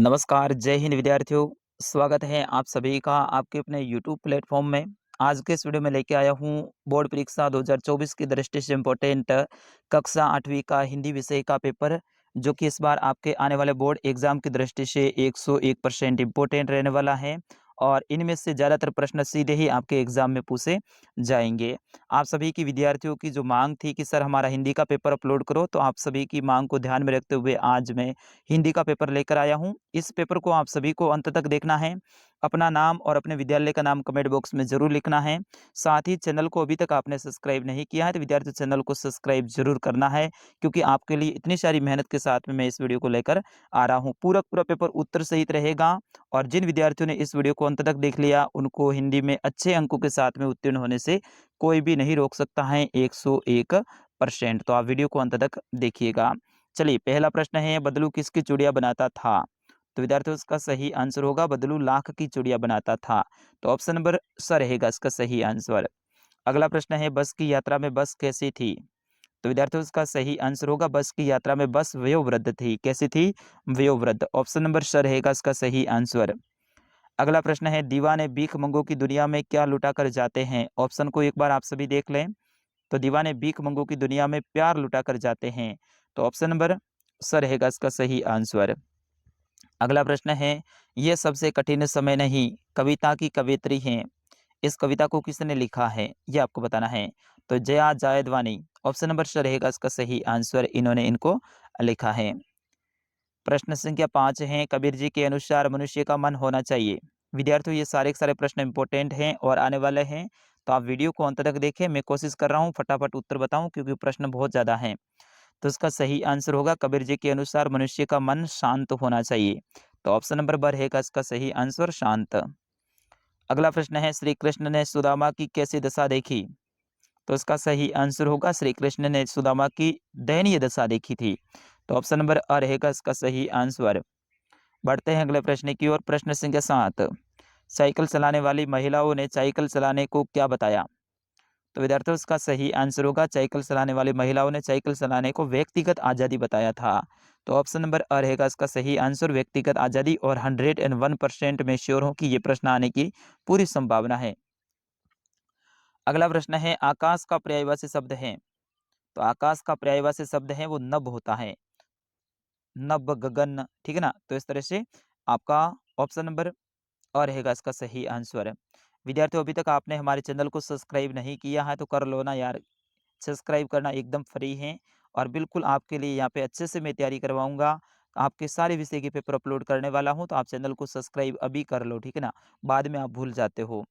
नमस्कार, जय हिंद विद्यार्थियों। स्वागत है आप सभी का आपके अपने यूट्यूब प्लेटफॉर्म में। आज के इस वीडियो में लेके आया हूँ बोर्ड परीक्षा 2024 की दृष्टि से इम्पोर्टेंट कक्षा 8वीं का हिंदी विषय का पेपर, जो कि इस बार आपके आने वाले बोर्ड एग्जाम की दृष्टि से 101% इम्पोर्टेंट रहने वाला है। और इनमें से ज़्यादातर प्रश्न सीधे ही आपके एग्जाम में पूछे जाएंगे। आप सभी की विद्यार्थियों की जो मांग थी कि सर हमारा हिंदी का पेपर अपलोड करो, तो आप सभी की मांग को ध्यान में रखते हुए आज मैं हिंदी का पेपर लेकर आया हूँ। इस पेपर को आप सभी को अंत तक देखना है। अपना नाम और अपने विद्यालय का नाम कमेंट बॉक्स में ज़रूर लिखना है। साथ ही चैनल को अभी तक आपने सब्सक्राइब नहीं किया है तो विद्यार्थी चैनल को सब्सक्राइब ज़रूर करना है, क्योंकि आपके लिए इतनी सारी मेहनत के साथ में मैं इस वीडियो को लेकर आ रहा हूँ। पूरा पेपर उत्तर सहित रहेगा और जिन विद्यार्थियों ने इस वीडियो को अंत तक देख लिया उनको हिंदी में अच्छे अंकों के साथ में उत्तीर्ण होने से कोई भी नहीं रोक सकता है 101%। तो आप वीडियो को अंत तक देखिएगा। चलिए, पहला प्रश्न है, बदलू किसकी चूड़ियां बनाता था? तो विद्यार्थियों, इसका सही आंसर होगा बदलू लाख की चूड़ियां बनाता था। तो ऑप्शन नंबर स रहेगा इसका सही आंसर। अगला प्रश्न है, बस की यात्रा में बस कैसी थी? तो विद्यार्थियों, इसका सही आंसर होगा बस की यात्रा में बस वयोवृद्ध थी। कैसी थी? वयोवृद्ध। ऑप्शन नंबर स रहेगा इसका सही आंसर। अगला प्रश्न है, दीवाने भीख मंगों की दुनिया में क्या लुटा कर जाते हैं? ऑप्शन को एक बार आप सभी देख लें। तो दीवाने भीख मंगों की दुनिया में प्यार लुटा कर जाते हैं। तो ऑप्शन नंबर स रहेगा इसका सही आंसर। अगला प्रश्न है, यह सबसे कठिन समय नहीं कविता की कवियत्री हैं। इस कविता को किसने लिखा है, यह आपको बताना है। तो जया जायदवानी। ऑप्शन नंबर स रहेगा इसका सही आंसर। इन्होंने इनको लिखा है। प्रश्न संख्या 5 है, कबीर जी के अनुसार मनुष्य का मन होना चाहिए। विद्यार्थियों, ये सारे के सारे प्रश्न इंपॉर्टेंट हैं और आने वाले हैं, तो आप वीडियो को अंत तक देखें। मैं कोशिश कर रहा हूँ फटाफट उत्तर बताऊं, क्योंकि प्रश्न बहुत ज़्यादा हैं। तो इसका सही आंसर होगा कबीर जी के अनुसार मनुष्य का मन शांत होना चाहिए। तो ऑप्शन नंबर ब रहेगा इसका सही आंसर, शांत। अगला प्रश्न है, श्री कृष्ण ने सुदामा की कैसी दशा देखी? तो इसका सही आंसर होगा श्री कृष्ण ने सुदामा की दयनीय दशा देखी थी। तो ऑप्शन नंबर अ रहेगा इसका सही आंसर। बढ़ते हैं अगले प्रश्न की ओर। प्रश्न संख्या 7, साइकिल चलाने वाली महिलाओं ने साइकिल चलाने को क्या बताया? तो विद्यार्थियों, इसका सही आंसर होगा साइकिल चलाने वाली महिलाओं ने साइकिल चलाने को व्यक्तिगत आज़ादी बताया था। तो ऑप्शन नंबर अ रहेगा इसका सही आंसर, व्यक्तिगत आज़ादी। और 101% में श्योर हूँ कि ये प्रश्न आने की पूरी संभावना है। अगला प्रश्न है, आकाश का पर्यायवाची शब्द है। तो आकाश का पर्यायवाची शब्द है वो नभ होता है। नभ, गगन, ठीक है ना। तो इस तरह से आपका ऑप्शन नंबर और रहेगा इसका सही आंसर। विद्यार्थियों, अभी तक आपने हमारे चैनल को सब्सक्राइब नहीं किया है तो कर लो ना यार। सब्सक्राइब करना एकदम फ्री है और बिल्कुल आपके लिए यहाँ पे अच्छे से मैं तैयारी करवाऊंगा। आपके सारे विषय के पेपर अपलोड करने वाला हूँ, तो आप चैनल को सब्सक्राइब अभी कर लो, ठीक है ना। बाद में आप भूल जाते हो।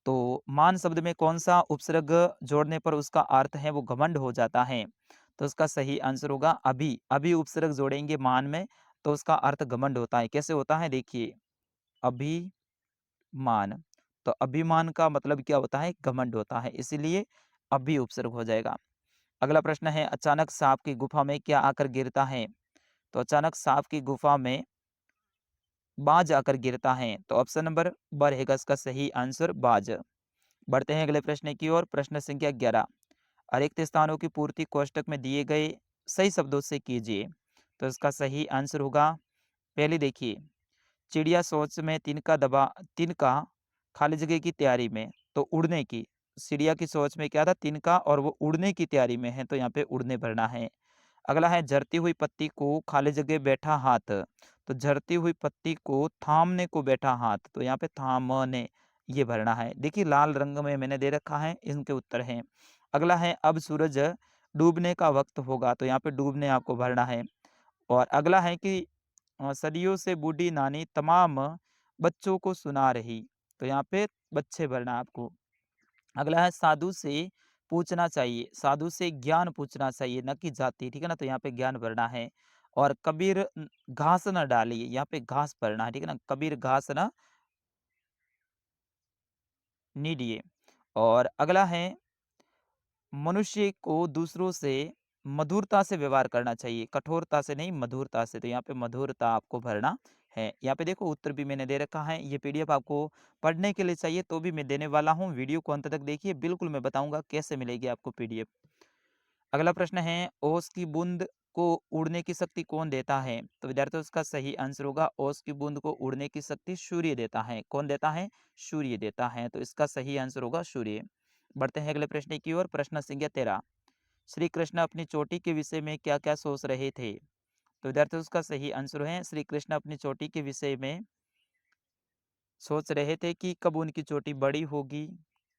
तो मान शब्द में कौन सा उपसर्ग जोड़ने पर उसका अर्थ है वो घमंड हो जाता है? तो उसका सही आंसर होगा अभी। अभी उपसर्ग जोड़ेंगे मान में तो उसका अर्थ घमंड होता है। कैसे होता है देखिए, अभिमान। तो अभिमान का मतलब क्या होता है? घमंड होता है, इसीलिए अभी उपसर्ग हो जाएगा। अगला प्रश्न है, अचानक सांप की गुफा में क्या आकर गिरता है? तो अचानक सांप की गुफा में बाज आकर गिरता है। तो ऑप्शन नंबर ब रहेगा इसका सही आंसर, बाज। बढ़ते हैं अगले प्रश्न की ओर। प्रश्न संख्या 11, अरिक्त स्थानों की पूर्ति कोष्टक में दिए गए सही शब्दों से कीजिए। तो इसका सही आंसर होगा, पहले देखिए, चिड़िया सोच में तिनका खाली जगह की तैयारी में, तो उड़ने की। चिड़िया की सोच में क्या था? तिनका, और वो उड़ने की तैयारी में है, तो यहाँ पे उड़ने भरना है। अगला है, झरती हुई पत्ती को खाली जगह बैठा हाथ। तो झरती हुई पत्ती को थामने को बैठा हाथ, तो यहाँ पे थामने ये भरना है। देखिए लाल रंग में मैंने दे रखा है, इनके उत्तर हैं। अगला है, अब सूरज डूबने का वक्त होगा। तो यहाँ पे डूबने आपको भरना है। और अगला है कि सदियों से बूढ़ी नानी तमाम बच्चों को सुना रही। तो यहाँ पे बच्चे भरना है आपको। अगला है, साधु से पूछना चाहिए। साधु से ज्ञान पूछना चाहिए, न कि जाति, ठीक है ना। तो यहाँ पे ज्ञान भरना है। और कबीर घास न डालिए, यहाँ पे घास भरना है, ठीक है ना। कबीर घास न नीडिए। और अगला है, मनुष्य को दूसरों से मधुरता से व्यवहार करना चाहिए, कठोरता से नहीं, मधुरता से। तो यहाँ पे मधुरता आपको भरना है। यहाँ पे देखो उत्तर भी मैंने दे रखा है। ये पीडीएफ आपको पढ़ने के लिए चाहिए तो भी मैं देने वाला हूँ। वीडियो को अंत तक देखिए, बिल्कुल मैं बताऊंगा कैसे मिलेगी आपको पीडीएफ। अगला प्रश्न है, ओस की बूंद को उड़ने की शक्ति कौन देता है? तो विद्यार्थियों इसका सही आंसर होगा ओस की बूंद को उड़ने की शक्ति सूर्य देता है। कौन देता है? सूर्य देता है। तो इसका सही आंसर होगा सूर्य। बढ़ते हैं अगले प्रश्न की ओर। प्रश्न संख्या 13। श्री कृष्ण अपनी चोटी के विषय में क्या-क्या सोच रहे थे? तो विद्यार्थियों इसका सही आंसर है श्री कृष्ण अपनी चोटी के विषय में सोच रहे थे कि कब उनकी चोटी बड़ी होगी,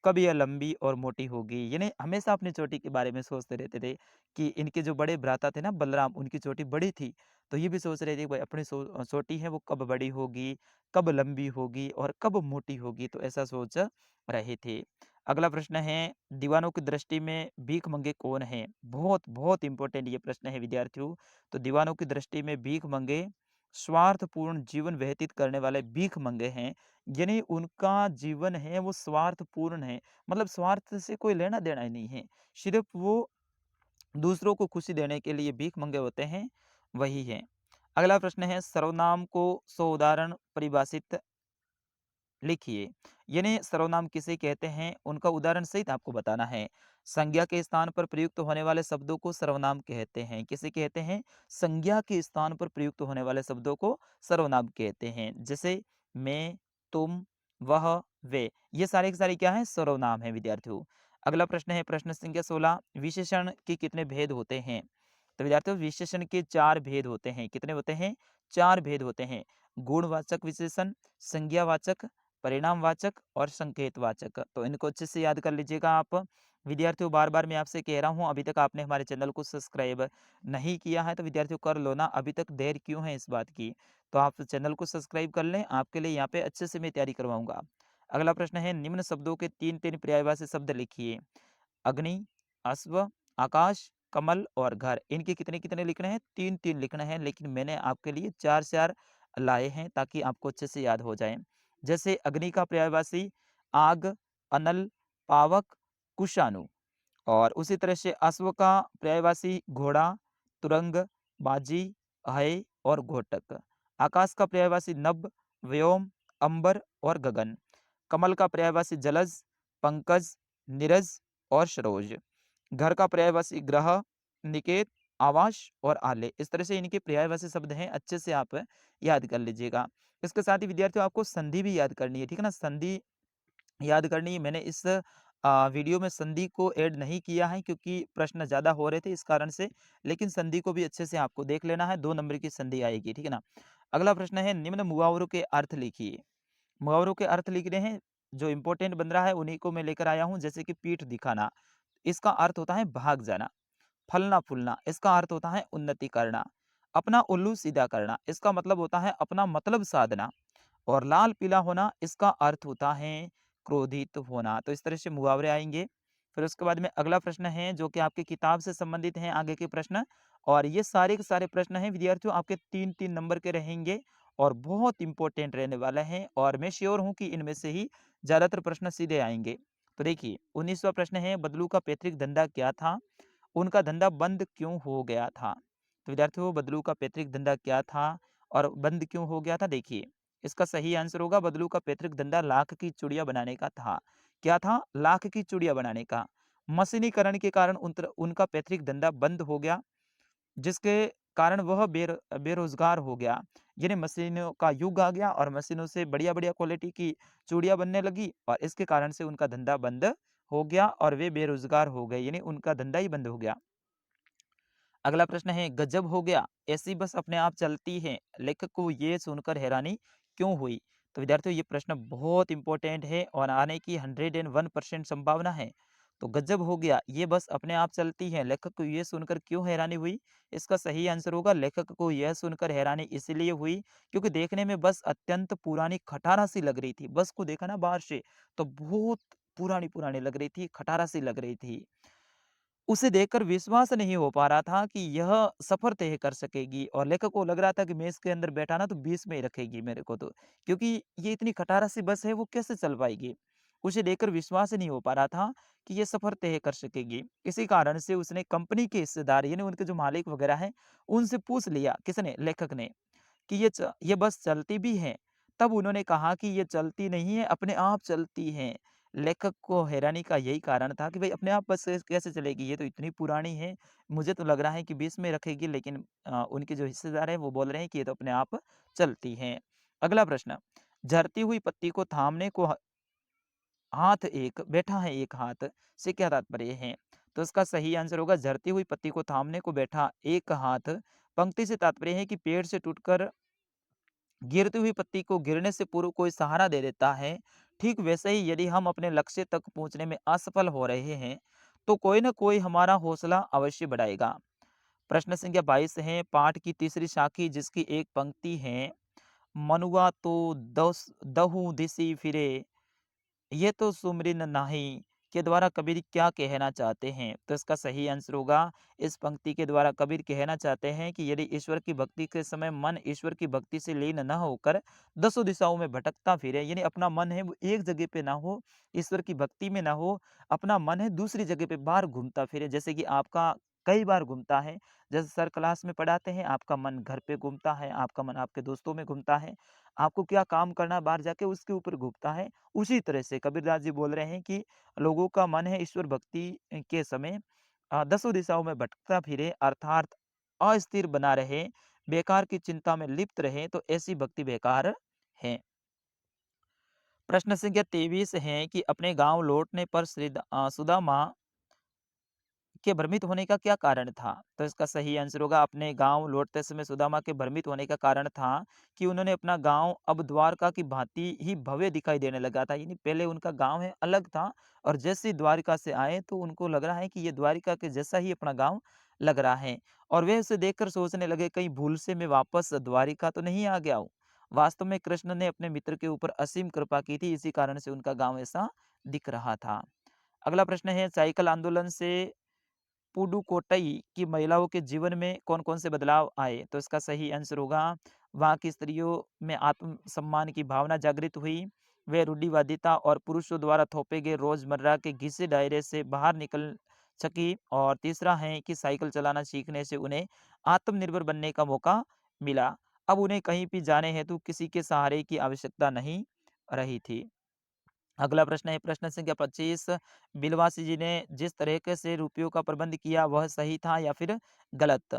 कब यह लंबी और मोटी होगी। यानी हमेशा अपनी चोटी के बारे में सोचते रहते थे कि इनके जो बड़े भ्राता थे ना बलराम, उनकी चोटी बड़ी थी, तो ये भी सोच रहे थे कि भाई अपनी चोटी है वो कब बड़ी होगी, कब लंबी होगी और कब मोटी होगी, तो ऐसा सोच रहे थे। अगला प्रश्न है, दीवानों की दृष्टि में भीख मंगे कौन हैं? बहुत, बहुत इम्पोर्टेंट ये प्रश्न है विद्यार्थियों। तो दीवानों की दृष्टि में भीख मंगे स्वार्थपूर्ण जीवन व्यतीत करने वाले भीख मंगे हैं। यानी उनका जीवन है वो स्वार्थपूर्ण है, मतलब स्वार्थ से कोई लेना देना ही नहीं है, सिर्फ वो दूसरों को खुशी देने के लिए भीख मंगे होते हैं, वही है। अगला प्रश्न है, सर्वनाम को 100 उदाहरण परिभाषित लिखिए। यानी सर्वनाम किसे कहते हैं उनका उदाहरण सहित आपको बताना है। संज्ञा के स्थान पर प्रयुक्त होने वाले शब्दों को सर्वनाम कहते हैं। किसे कहते हैं? संज्ञा के स्थान पर प्रयुक्त होने वाले शब्दों को सर्वनाम कहते हैं। जैसे मैं, तुम, वह, वे, ये सारे के सारे क्या है? सर्वनाम है विद्यार्थियों। अगला प्रश्न है प्रश्न संख्या 16। विशेषण के कितने भेद होते हैं? तो विद्यार्थियों विशेषण के 4 भेद होते हैं। कितने होते हैं? 4 भेद होते हैं। गुणवाचक विशेषण, संज्ञावाचक, परिणामवाचक और संकेतवाचक। तो इनको अच्छे से याद कर लीजिएगा आप। विद्यार्थियों बार-बार मैं आपसे कह रहा हूँ, अभी तक आपने हमारे चैनल को सब्सक्राइब नहीं किया है तो विद्यार्थियों कर लो ना, अभी तक देर क्यों है इस बात की? तो आप चैनल को सब्सक्राइब कर लें, आपके लिए यहाँ पे अच्छे से मैं तैयारी करवाऊँगा। अगला प्रश्न है, निम्न शब्दों के 3-3 पर्यायवाची शब्द लिखिए। अग्नि, अश्व, आकाश, कमल और घर। इनके कितने-कितने लिखने हैं? 3-3 लिखने हैं, लेकिन मैंने आपके लिए 4-4 लाए हैं ताकि आपको अच्छे से याद हो जाएँ। जैसे अग्नि का पर्यायवाची आग, अनल, पावक, कुशाणु। और उसी तरह से अश्व का पर्यायवाची घोड़ा, तुरंग, बाजी, अहै और घोटक। आकाश का पर्यायवाची नभ, व्योम, अंबर और गगन। कमल का पर्यायवाची जलज, पंकज, नीरज और सरोज। घर का पर्यायवाची ग्रह, निकेत, आवास और आले। इस तरह से इनके पर्यायवाची शब्द हैं, अच्छे से आप याद कर लीजिएगा। इसके साथ ही विद्यार्थियों आपको संधि भी याद करनी है, ठीक है ना? संधि याद करनी है। मैंने इस वीडियो में संधि को ऐड नहीं किया है क्योंकि प्रश्न ज़्यादा हो रहे थे इस कारण से, लेकिन संधि को भी अच्छे से आपको देख लेना है, 2 नंबर की संधि आएगी, ठीक है ना? अगला प्रश्न है, निम्न मुहावरों के अर्थ लिखिए। मुहावरों के अर्थ लिख रहे हैं, जो इम्पोर्टेंट बन रहा है उन्हीं को मैं लेकर आया हूँ। जैसे कि पीठ दिखाना, इसका अर्थ होता है भाग जाना। फलना-फूलना, इसका अर्थ होता है उन्नति करना। अपना उल्लू सीधा करना, इसका मतलब होता है अपना मतलब साधना। और लाल पीला होना, इसका अर्थ होता है क्रोधित होना। तो इस तरह से मुहावरे आएंगे। फिर उसके बाद में अगला प्रश्न है जो कि आपकी किताब से संबंधित हैं आगे के प्रश्न, और ये सारे के सारे प्रश्न हैं विद्यार्थियों आपके 3-3 नंबर के रहेंगे और बहुत इंपॉर्टेंट रहने वाले हैं, और मैं श्योर हूं कि इनमें से ही ज्यादातर प्रश्न सीधे आएंगे। तो देखिए 19वां प्रश्न है, बदलू का पैतृक धंधा क्या था? उनका धंधा बंद क्यों हो गया था? तो विद्यार्थियों बदलू का पैतृक धंधा क्या था और बंद क्यों हो गया था? देखिए इसका सही आंसर होगा, बदलू का पैतृक धंधा लाख की चूड़ियां बनाने का था। क्या था? लाख की चूड़ियां बनाने का। मशीनीकरण के कारण उनका पैतृक धंधा बंद हो गया, जिसके कारण वह बेरोजगार हो गया। यानी मशीनों का युग आ गया और मशीनों से बढ़िया-बढ़िया क्वालिटी की चूड़ियां बनने लगी और इसके कारण से उनका धंधा बंद हो गया और वे बेरोजगार हो गए, यानी उनका धंधा ही बंद हो गया। अगला प्रश्न है, गजब हो गया, ऐसी बस अपने आप चलती है, लेखक को ये सुनकर हैरानी क्यों हुई? तो विद्यार्थियों ये प्रश्न बहुत इंपॉर्टेंट है और आने की 101% संभावना है। तो गजब हो गया, ये बस अपने आप चलती है, लेखक को ये सुनकर क्यों हैरानी हुई? इसका सही आंसर होगा, लेखक को यह सुनकर हैरानी इसलिए हुई क्योंकि देखने में बस अत्यंत पुरानी खटारा सी लग रही थी। बस को देखा ना बाहर से, तो बहुत पुरानी पुरानी लग रही थी, खटारा सी लग रही थी। उसे देखकर विश्वास नहीं हो पा रहा था कि यह सफ़र तय कर सकेगी, और लेखक को लग रहा था कि मैं इसके अंदर बैठा ना तो बीच में ही रखेगी मेरे को तो, क्योंकि ये इतनी खटारा सी बस है वो कैसे चल पाएगी। उसे देखकर विश्वास ही नहीं हो पा रहा था कि ये सफ़र तय कर सकेगी। इसी कारण से उसने कंपनी के हिस्सेदार यानी उनके जो मालिक वगैरह हैं उनसे पूछ लिया, किसने? लेखक ने, कि ये बस चलती भी है? तब उन्होंने कहा कि ये चलती नहीं है, अपने आप चलती है। लेखक को हैरानी का यही कारण था कि भाई अपने आप बस कैसे चलेगी, ये तो इतनी पुरानी है, मुझे तो लग रहा है कि बीच में रखेगी, लेकिन उनके जो हिस्सेदार हैं वो बोल रहे हैं कि ये तो अपने आप चलती हैं। अगला प्रश्न, झरती हुई पत्ती को थामने को हाथ एक, बैठा है एक हाथ से क्या तात्पर्य है? तो इसका सही आंसर होगा झरती हुई पत्ती को थामने को बैठा एक हाथ। पंक्ति से तात्पर्य है कि पेड़ से टूटकर गिरती हुई पत्ती को गिरने से पूर्व कोई सहारा दे देता है। ठीक वैसे ही यदि हम अपने लक्ष्य तक पहुंचने में असफल हो रहे हैं, तो कोई ना कोई हमारा हौसला अवश्य बढ़ाएगा। प्रश्न संख्या 22 है, पाठ की तीसरी साखी जिसकी एक पंक्ति है, मनुआ तो दहु दिसी फिरे, ये तो सुमरिन नाही, के द्वारा कबीर क्या कहना चाहते हैं? तो इसका सही आंसर होगा, इस पंक्ति के द्वारा कबीर कहना चाहते हैं कि यदि ईश्वर की भक्ति के समय मन ईश्वर की भक्ति से लीन न होकर दसों दिशाओं में भटकता फिरे, यानी अपना मन है वो एक जगह पे ना हो, ईश्वर की भक्ति में ना हो, अपना मन है दूसरी जगह पे बाहर घूमता फिरे, जैसे कि आपका कई बार घूमता है। जैसे सर क्लास में पढ़ाते हैं, आपका मन घर पे घूमता है, आपका मन आपके दोस्तों में घूमता है, आपको क्या काम करना है बाहर जाके उसके ऊपर घूमता है। उसी तरह से कबीरदास जी बोल रहे हैं कि लोगों का मन है ईश्वर भक्ति के समय दसों दिशाओं में भटकता फिरे, अर्थात अस्थिर बना रहे, बेकार की चिंता में लिप्त रहे, तो ऐसी भक्ति बेकार है। प्रश्न संख्या 23 है कि अपने गांव लौटने पर सुदामा के भ्रमित होने का क्या कारण था? तो इसका सही आंसर होगा, अपने गाँव लौटते समय सुदामा के भ्रमित होने का कारण था कि उन्होंने अपना गाँव अब द्वारका की भांति ही भव्य दिखाई देने लगा था। यानी पहले उनका गाँव है अलग था, और जैसे ही द्वारिका से आए तो उनको लग रहा है कि ये द्वारिका के जैसा ही अपना गाँव लग रहा है। और वे उसे देखकर सोचने लगे, कहीं भूल से मैं वापस द्वारिका तो नहीं आ गया हूँ। वास्तव में कृष्ण ने अपने मित्र के ऊपर असीम कृपा की थी, इसी कारण से उनका गाँव ऐसा दिख रहा था। अगला प्रश्न है, साइकिल आंदोलन से पुडुकोट्टई की महिलाओं के जीवन में कौन-कौन से बदलाव आए? तो इसका सही आंसर होगा, वहाँ की स्त्रियों में आत्मसम्मान की भावना जागृत हुई। वे रूढ़िवादिता और पुरुषों द्वारा थोपे गए रोजमर्रा के घिसे दायरे से बाहर निकल सकी। और तीसरा है कि साइकिल चलाना सीखने से उन्हें आत्मनिर्भर बनने का मौका मिला। अब उन्हें कहीं भी जाने हेतु किसी के सहारे की आवश्यकता नहीं रही थी। अगला प्रश्न है प्रश्न संख्या 25, बिलवासी जी ने जिस तरीके से रुपयों का प्रबंध किया वह सही था या फिर गलत?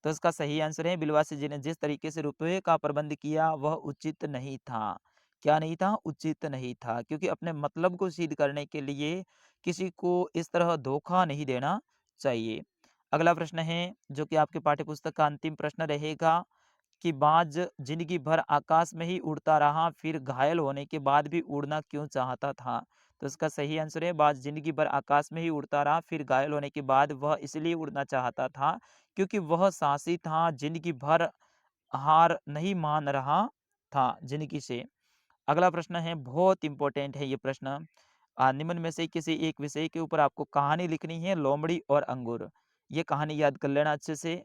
तो इसका सही आंसर है, बिलवासी जी ने जिस तरीके से रुपये का प्रबंध किया वह उचित नहीं था। क्या नहीं था? उचित नहीं था, क्योंकि अपने मतलब को सिद्ध करने के लिए किसी को इस तरह धोखा नहीं देना चाहिए। अगला प्रश्न है जो कि आपके पाठ्य पुस्तक का अंतिम प्रश्न रहेगा कि बाज जिंदगी भर आकाश में ही उड़ता रहा, फिर घायल होने के बाद भी उड़ना क्यों चाहता था? तो इसका सही आंसर है, बाज जिंदगी भर आकाश में ही उड़ता रहा, फिर घायल होने के बाद वह इसलिए उड़ना चाहता था क्योंकि वह साहसी था, जिंदगी भर हार नहीं मान रहा था जिंदगी से। अगला प्रश्न है, बहुत इंपॉर्टेंट है ये प्रश्न। निम्न में से किसी एक विषय के ऊपर आपको कहानी लिखनी है, लोमड़ी और अंगूर। ये कहानी याद कर लेना अच्छे से।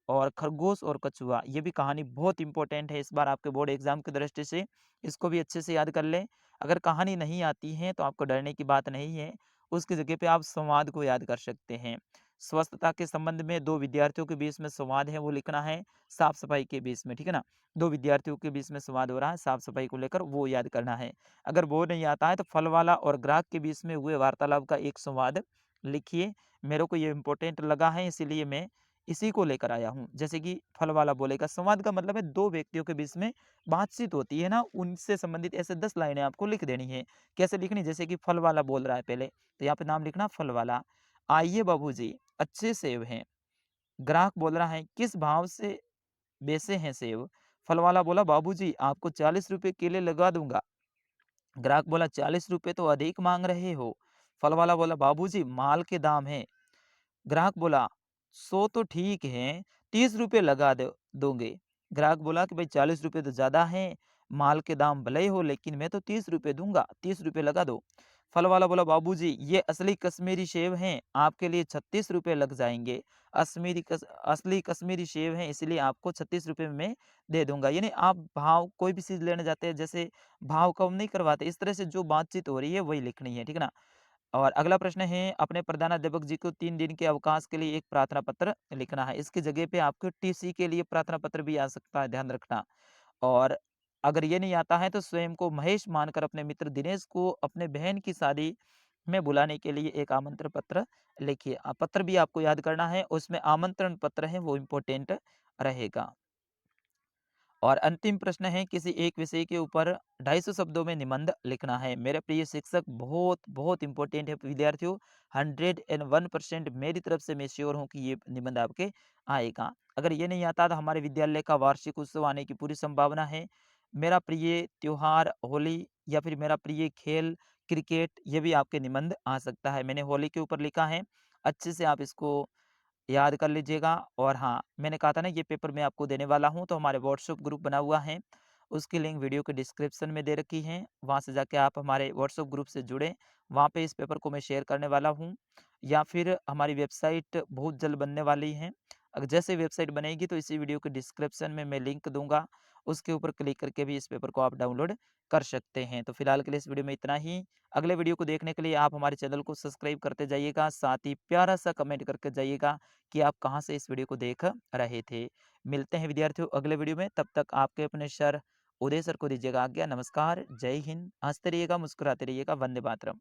और खरगोश और कछुआ, ये भी कहानी बहुत इंपॉर्टेंट है इस बार आपके बोर्ड एग्जाम की दृष्टि से, इसको भी अच्छे से याद कर लें। अगर कहानी नहीं आती है तो आपको डरने की बात नहीं है, उसकी जगह पे आप संवाद को याद कर सकते हैं। स्वस्थता के संबंध में दो विद्यार्थियों के बीच में संवाद है वो लिखना है, साफ सफाई के बीच में, ठीक है ना। दो विद्यार्थियों के बीच में संवाद हो रहा है साफ सफाई को लेकर, वो याद करना है। अगर वो नहीं आता है तो फल वाला और ग्राहक के बीच में हुए वार्तालाप का एक संवाद लिखिए। मेरे को ये इंपॉर्टेंट लगा है इसीलिए मैं इसी को लेकर आया हूँ। जैसे कि फल वाला बोलेगा, संवाद का मतलब है दो व्यक्तियों के बीच में बातचीत होती है ना, उनसे संबंधित ऐसे 10 लाइनें आपको लिख देनी है। कैसे लिखनी? जैसे कि फल वाला बोल रहा है पहले, तो यहाँ पे नाम लिखना फल वाला। आइए बाबूजी, अच्छे सेब हैं। ग्राहक बोल रहा है, किस भाव से बेचे हैं सेब? फल वाला बोला, बाबूजी आपको 40 रुपए केले लगा दूंगा। ग्राहक बोला, 40 रुपए तो अधिक मांग रहे हो। फल वाला बोला, बाबूजी माल के दाम है। ग्राहक बोला, 100 तो ठीक है, 30 रुपए लगा दोगे। ग्राहक बोला कि भाई 40 रुपए तो ज़्यादा है, माल के दाम भले ही हो लेकिन मैं तो 30 रुपए दूंगा, 30 रुपए लगा दो। फल वाला बोला, बाबूजी ये असली कश्मीरी सेब हैं, आपके लिए 36 रुपए लग जाएंगे। असली कश्मीरी सेब हैं, इसलिए आपको 36 रुपए में मैं दे दूंगा। यानी आप भाव कोई भी चीज़ लेने जाते हैं, जैसे भाव कम नहीं करवाते, इस तरह से जो बातचीत हो रही है वही लिखनी है, ठीक है ना। और अगला प्रश्न है, अपने प्रधानाध्यापक जी को 3 दिन के अवकाश के लिए एक प्रार्थना पत्र लिखना है। इसकी जगह पे आपको टीसी के लिए प्रार्थना पत्र भी आ सकता है, ध्यान रखना। और अगर ये नहीं आता है तो स्वयं को महेश मानकर अपने मित्र दिनेश को अपने बहन की शादी में बुलाने के लिए एक आमंत्रण पत्र लिखिए। पत्र भी आपको याद करना है, उसमें आमंत्रण पत्र है वो इम्पोर्टेंट रहेगा। और अंतिम प्रश्न है, किसी एक विषय के ऊपर 250 शब्दों में निबंध लिखना है। मेरे प्रिय शिक्षक, बहुत बहुत इंपॉर्टेंट है विद्यार्थियों। 101% मेरी तरफ से मैं श्योर हूँ कि ये निबंध आपके आएगा। अगर ये नहीं आता तो हमारे विद्यालय का वार्षिक उत्सव आने की पूरी संभावना है। मेरा प्रिय त्योहार होली या फिर मेरा प्रिय खेल क्रिकेट, ये भी आपके निबंध आ सकता है। मैंने होली के ऊपर लिखा है, अच्छे से आप इसको याद कर लीजिएगा। और हाँ, मैंने कहा था ना ये पेपर मैं आपको देने वाला हूँ, तो हमारे व्हाट्सएप ग्रुप बना हुआ है, उसकी लिंक वीडियो के डिस्क्रिप्शन में दे रखी है। वहाँ से जाके आप हमारे व्हाट्सएप ग्रुप से जुड़ें, वहाँ पे इस पेपर को मैं शेयर करने वाला हूँ। या फिर हमारी वेबसाइट बहुत जल्द बनने वाली है। अगर जैसे वेबसाइट बनेगी तो इसी वीडियो के डिस्क्रिप्शन में मैं लिंक दूँगा, उसके ऊपर क्लिक करके भी इस पेपर को आप डाउनलोड कर सकते हैं। तो फिलहाल के लिए इस वीडियो में इतना ही। अगले वीडियो को देखने के लिए आप हमारे चैनल को सब्सक्राइब करते जाइएगा, साथ ही प्यारा-सा कमेंट करके जाइएगा कि आप कहाँ से इस वीडियो को देख रहे थे। मिलते हैं विद्यार्थियों अगले वीडियो में, तब तक आपके अपने सर उदय सर को दीजिएगा आज्ञा। नमस्कार, जय हिंद, हँसते रहिएगा, मुस्कुराते रहिएगा, वंदे मातरम।